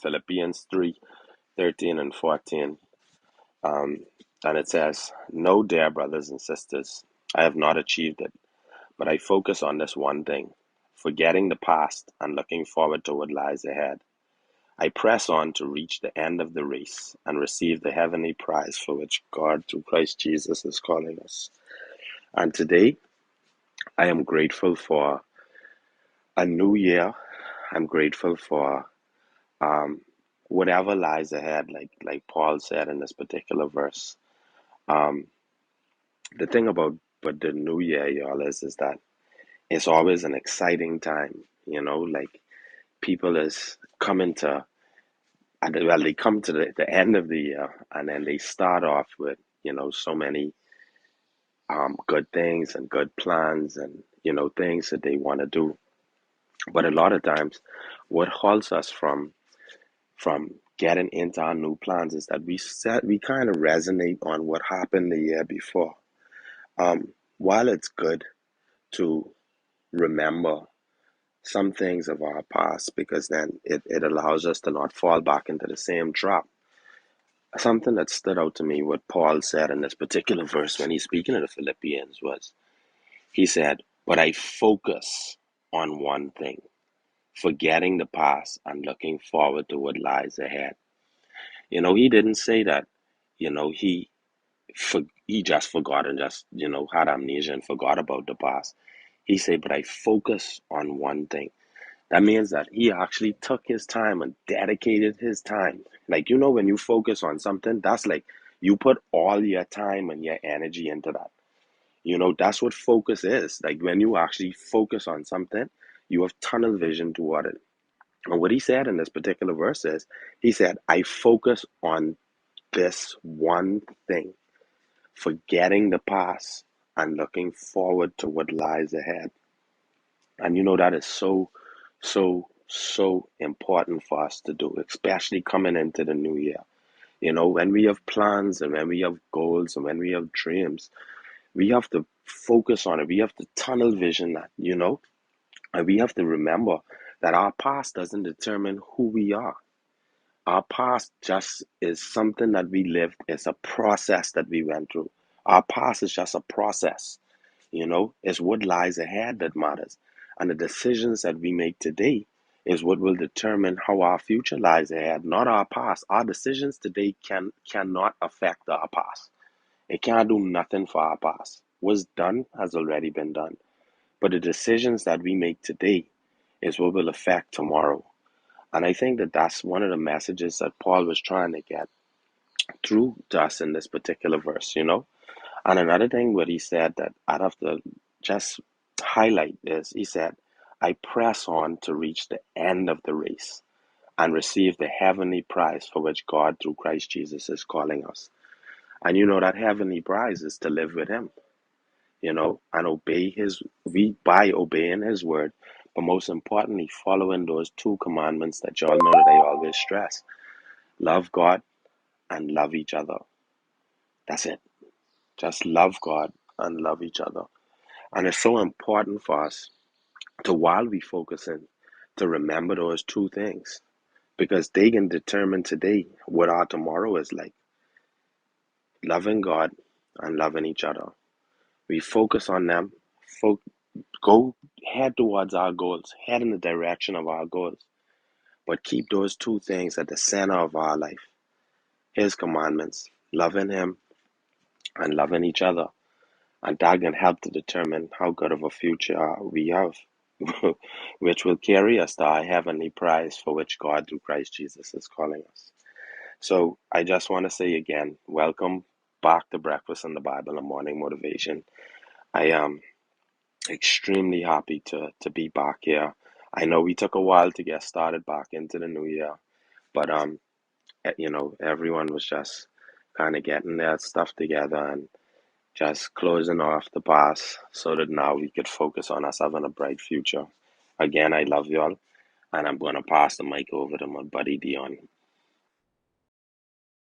Philippians 3:13 and 14. Um, and it says, "No, dear brothers and sisters, I have not achieved it, but I focus on this one thing, forgetting the past and looking forward to what lies ahead. I press on to reach the end of the race and receive the heavenly prize for which God, through Christ Jesus, is calling us." And today, I am grateful for a new year. I'm grateful for um, whatever lies ahead, like Paul said in this particular verse. Um, the thing about but the new year, y'all, is that it's always an exciting time. Like people is coming to, well, they come to the end of the year, and then they start off with so many good things and good plans, and things that they want to do. But a lot of times, what halts us from getting into our new plans is that we kind of resonate on what happened the year before. While it's good to remember some things of our past, because then it allows us to not fall back into the same trap. Something that stood out to me, what Paul said in this particular verse when he's speaking to the Philippians, was he said, "But I focus on one thing, forgetting the past and looking forward to what lies ahead." He didn't say that, he he just forgot and just, had amnesia and forgot about the past. He said, "But I focus on one thing." That means that he actually took his time and dedicated his time. Like, when you focus on something, that's like you put all your time and your energy into that. That's what focus is. Like when you actually focus on something, you have tunnel vision toward it. And what he said in this particular verse is, he said, "I focus on this one thing, forgetting the past and looking forward to what lies ahead." And that is so, so, so important for us to do, especially coming into the new year. When we have plans and when we have goals and when we have dreams, we have to focus on it. We have to tunnel vision that, and we have to remember that our past doesn't determine who we are. Our past just is something that we lived, it's a process that we went through. Our past is just a process. It's what lies ahead that matters. And the decisions that we make today is what will determine how our future lies ahead, not our past. Our decisions today cannot affect our past. It can't do nothing for our past. What's done has already been done. But the decisions that we make today is what will affect tomorrow. And I think that that's one of the messages that Paul was trying to get through to us in this particular verse. And another thing what he said that I'd have to just highlight is he said, "I press on to reach the end of the race and receive the heavenly prize for which God through Christ Jesus is calling us." And that heavenly prize is to live with him, and we by obeying his word, but most importantly, following those two commandments that y'all know that I always stress: love God and love each other. That's it. Just love God and love each other. And it's so important for us to, while we focus in, to remember those two things, because they can determine today what our tomorrow is like. Loving God and loving each other. We focus on them, fo- go head towards our goals, head in the direction of our goals, but keep those two things at the center of our life. His commandments, loving him and loving each other. And that can help to determine how good of a future we have, which will carry us to our heavenly prize for which God through Christ Jesus is calling us. So I just want to say again, welcome back to Breakfast in the Bible and Morning Motivation. I am extremely happy to be back here. I know we took a while to get started back into the new year, but everyone was just kind of getting their stuff together and just closing off the past so that now we could focus on us having a bright future. Again, I love y'all, and I'm going to pass the mic over to my buddy Dion.